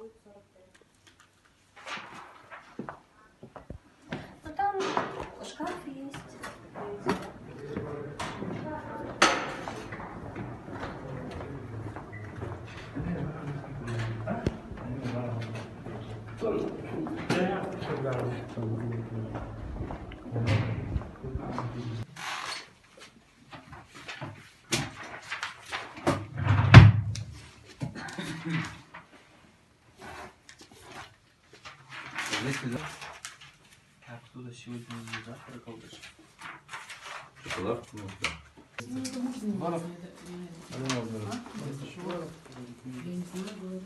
будет 45. Ну там шкаф есть. А кто-то сегодня не завтракал даже. Шоколад? Ну, да. Варов. Я не знаю, говорю же.